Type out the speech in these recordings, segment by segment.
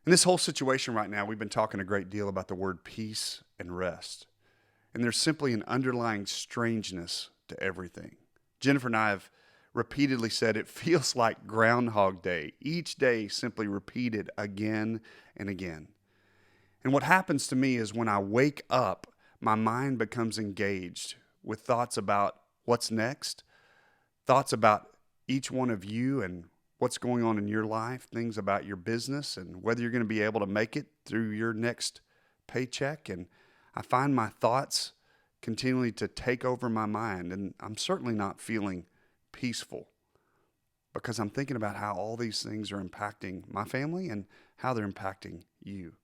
In this whole situation right now, we've been talking a great deal about the word peace and rest. And there's simply an underlying strangeness to everything. Jennifer and I have repeatedly said it feels like Groundhog Day, each day simply repeated again and again. And what happens to me is when I wake up, my mind becomes engaged with thoughts about what's next, thoughts about each one of you and what's going on in your life, things about your business and whether you're going to be able to make it through your next paycheck. And I find my thoughts continually to take over my mind, and I'm certainly not feeling peaceful because I'm thinking about how all these things are impacting my family and how they're impacting you.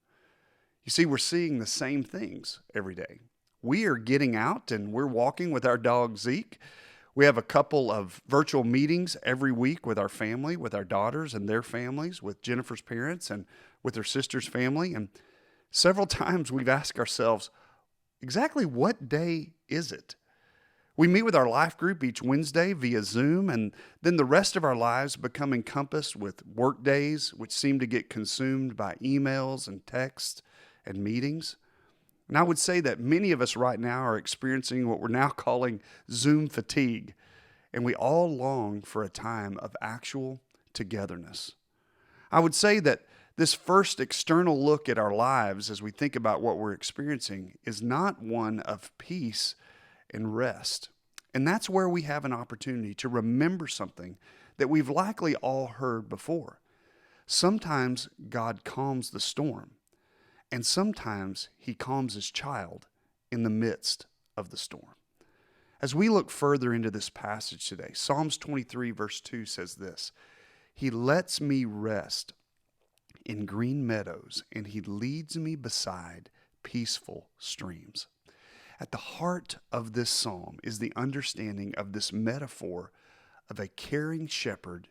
You see, we're seeing the same things every day. We are getting out and we're walking with our dog Zeke. We have a couple of virtual meetings every week with our family, with our daughters and their families, with Jennifer's parents and with her sister's family. And several times we've asked ourselves, exactly what day is it? We meet with our life group each Wednesday via Zoom, and then the rest of our lives become encompassed with work days, which seem to get consumed by emails and texts and meetings. And I would say that many of us right now are experiencing what we're now calling Zoom fatigue, and we all long for a time of actual togetherness. I would say that this first external look at our lives as we think about what we're experiencing is not one of peace and rest. And that's where we have an opportunity to remember something that we've likely all heard before. Sometimes God calms the storm. And sometimes he calms his child in the midst of the storm. As we look further into this passage today, Psalms 23 verse 2 says this: He lets me rest in green meadows, and he leads me beside peaceful streams. At the heart of this psalm is the understanding of this metaphor of a caring shepherd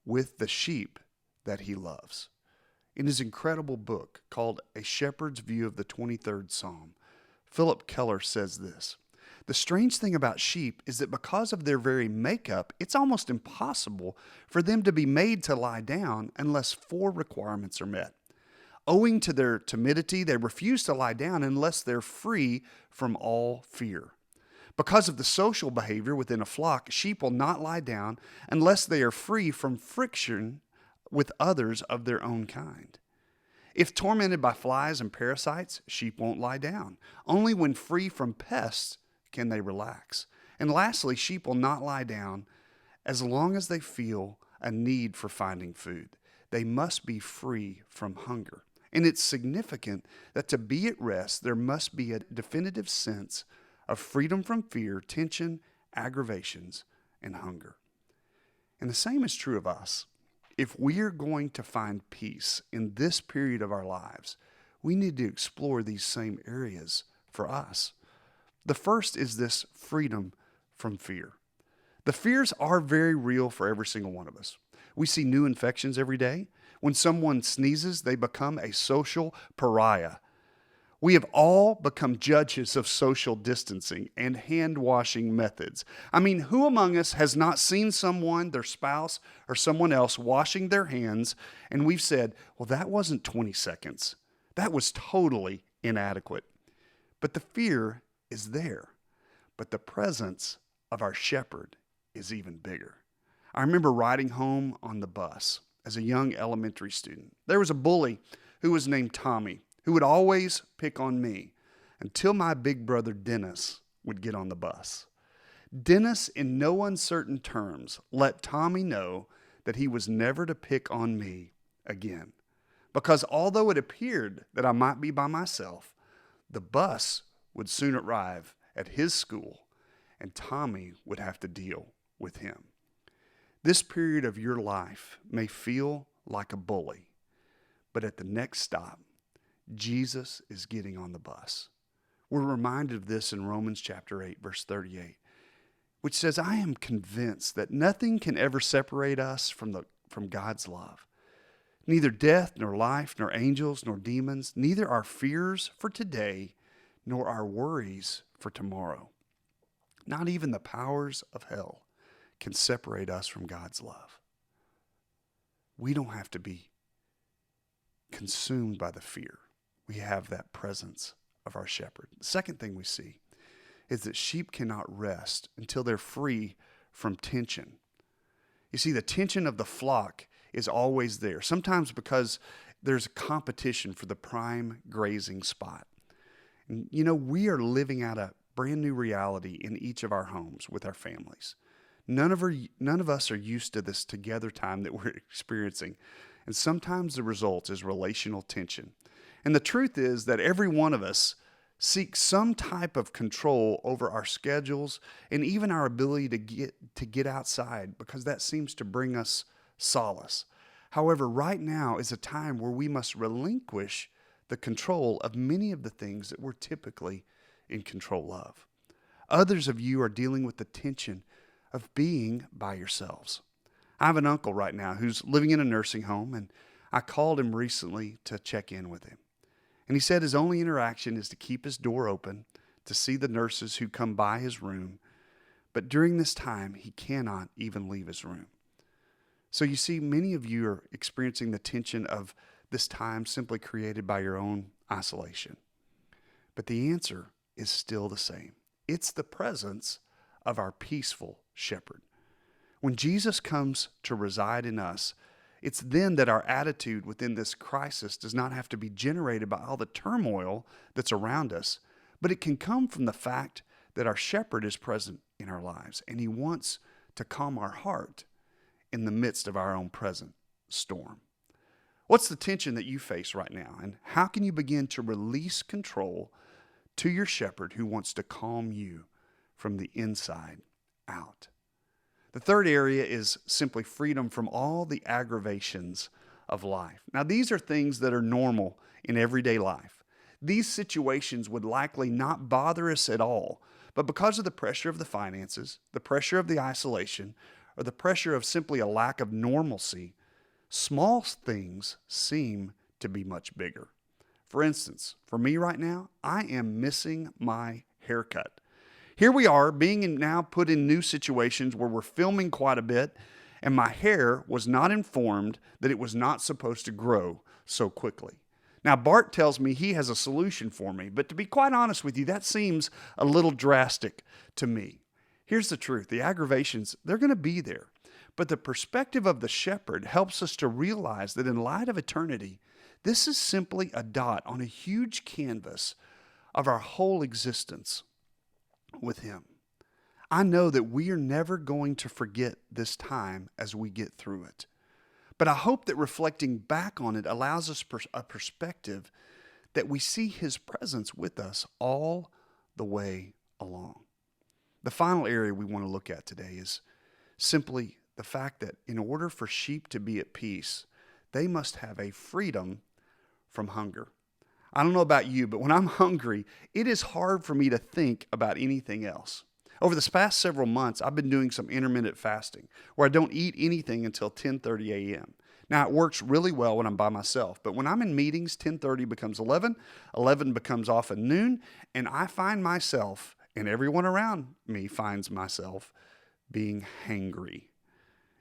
with the sheep that he loves. In his incredible book called A Shepherd's View of the 23rd Psalm, Philip Keller says this: The strange thing about sheep is that because of their very makeup, it's almost impossible for them to be made to lie down unless four requirements are met. Owing to their timidity, they refuse to lie down unless they're free from all fear. Because of the social behavior within a flock, sheep will not lie down unless they are free from friction with others of their own kind. If tormented by flies and parasites, sheep won't lie down. Only when free from pests can they relax. And lastly, sheep will not lie down as long as they feel a need for finding food. They must be free from hunger. And it's significant that to be at rest, there must be a definitive sense of freedom from fear, tension, aggravations, and hunger. And the same is true of us. If we're going to find peace in this period of our lives, we need to explore these same areas for us. The first is this freedom from fear. The fears are very real for every single one of us. We see new infections every day. When someone sneezes, they become a social pariah. We have all become judges of social distancing and hand-washing methods. I mean, who among us has not seen someone, their spouse, or someone else washing their hands, and we've said, well, that wasn't 20 seconds. That was totally inadequate. But the fear is there. But the presence of our shepherd is even bigger. I remember riding home on the bus as a young elementary student. There was a bully who was named Tommy, who would always pick on me until my big brother Dennis would get on the bus. Dennis, in no uncertain terms, let Tommy know that he was never to pick on me again. Because although it appeared that I might be by myself, the bus would soon arrive at his school, and Tommy would have to deal with him. This period of your life may feel like a bully, but at the next stop, Jesus is getting on the bus. We're reminded of this in Romans chapter 8, verse 38, which says, I am convinced that nothing can ever separate us from God's love. Neither death, nor life, nor angels, nor demons, neither our fears for today, nor our worries for tomorrow. Not even the powers of hell can separate us from God's love. We don't have to be consumed by the fear. We have that presence of our shepherd. The second thing we see is that sheep cannot rest until they're free from tension. You see, the tension of the flock is always there, sometimes because there's a competition for the prime grazing spot. And we are living out a brand new reality in each of our homes with our families. None of us are used to this together time that we're experiencing. And sometimes the result is relational tension. And the truth is that every one of us seeks some type of control over our schedules and even our ability to get outside, because that seems to bring us solace. However, right now is a time where we must relinquish the control of many of the things that we're typically in control of. Others of you are dealing with the tension of being by yourselves. I have an uncle right now who's living in a nursing home, and I called him recently to check in with him. And he said his only interaction is to keep his door open to see the nurses who come by his room. But during this time, he cannot even leave his room. So you see, many of you are experiencing the tension of this time simply created by your own isolation. But the answer is still the same. It's the presence of our peaceful shepherd. When Jesus comes to reside in us, it's then that our attitude within this crisis does not have to be generated by all the turmoil that's around us, but it can come from the fact that our shepherd is present in our lives, and he wants to calm our heart in the midst of our own present storm. What's the tension that you face right now, and how can you begin to release control to your shepherd who wants to calm you from the inside out? The third area is simply freedom from all the aggravations of life. Now, these are things that are normal in everyday life. These situations would likely not bother us at all, but because of the pressure of the finances, the pressure of the isolation, or the pressure of simply a lack of normalcy, small things seem to be much bigger. For instance, for me right now, I am missing my haircut. Here we are now put in new situations where we're filming quite a bit, and my hair was not informed that it was not supposed to grow so quickly. Now, Bart tells me he has a solution for me, but to be quite honest with you, that seems a little drastic to me. Here's the truth. The aggravations, they're going to be there. But the perspective of the shepherd helps us to realize that in light of eternity, this is simply a dot on a huge canvas of our whole existence with him. I know that we are never going to forget this time as we get through it. But I hope that reflecting back on it allows us a perspective that we see his presence with us all the way along. The final area we want to look at today is simply the fact that in order for sheep to be at peace, they must have a freedom from hunger. I don't know about you, but when I'm hungry, it is hard for me to think about anything else. Over this past several months, I've been doing some intermittent fasting where I don't eat anything until 10:30 a.m. Now, it works really well when I'm by myself, but when I'm in meetings, 10:30 becomes 11, 11 becomes often noon, and I find myself, and everyone around me finds myself, being hangry.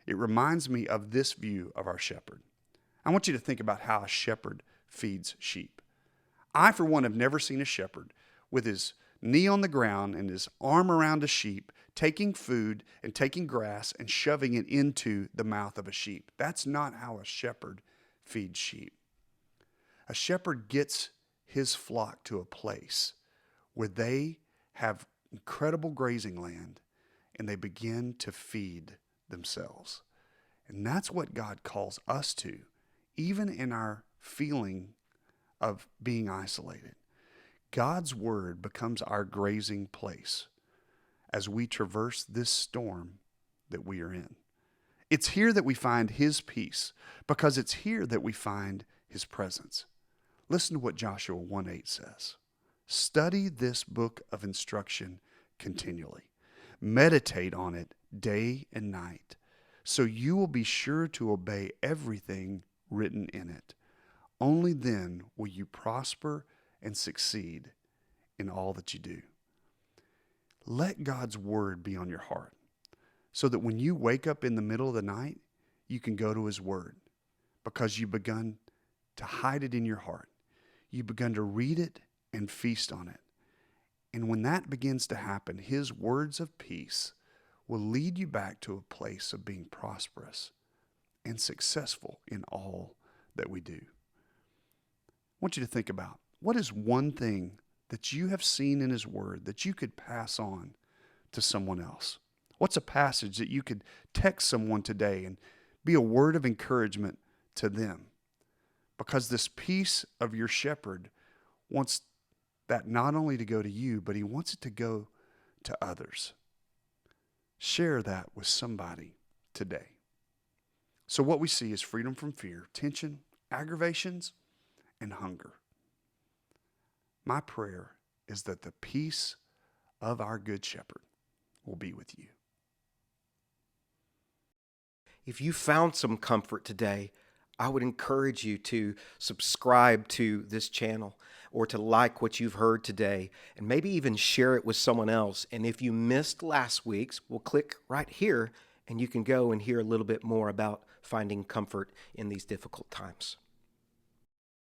It reminds me of this view of our shepherd. I want you to think about how a shepherd feeds sheep. I, for one, have never seen a shepherd with his knee on the ground and his arm around a sheep, taking food and taking grass and shoving it into the mouth of a sheep. That's not how a shepherd feeds sheep. A shepherd gets his flock to a place where they have incredible grazing land and they begin to feed themselves. And that's what God calls us to, even in our feeling of being isolated. God's word becomes our grazing place as we traverse this storm that we are in. It's here that we find his peace, because it's here that we find his presence. Listen to what Joshua 1:8 says. Study this book of instruction continually. Meditate on it day and night, so you will be sure to obey everything written in it. Only then will you prosper and succeed in all that you do. Let God's word be on your heart so that when you wake up in the middle of the night, you can go to his word because you've begun to hide it in your heart. You've begun to read it and feast on it. And when that begins to happen, his words of peace will lead you back to a place of being prosperous and successful in all that we do. I want you to think about, what is one thing that you have seen in his word that you could pass on to someone else? What's a passage that you could text someone today and be a word of encouragement to them? Because this peace of your shepherd wants that not only to go to you, but he wants it to go to others. Share that with somebody today. So what we see is freedom from fear, tension, aggravations, and hunger. My prayer is that the peace of our good shepherd will be with you. If you found some comfort today, I would encourage you to subscribe to this channel or to like what you've heard today and maybe even share it with someone else. And if you missed last week's, we'll click right here and you can go and hear a little bit more about finding comfort in these difficult times.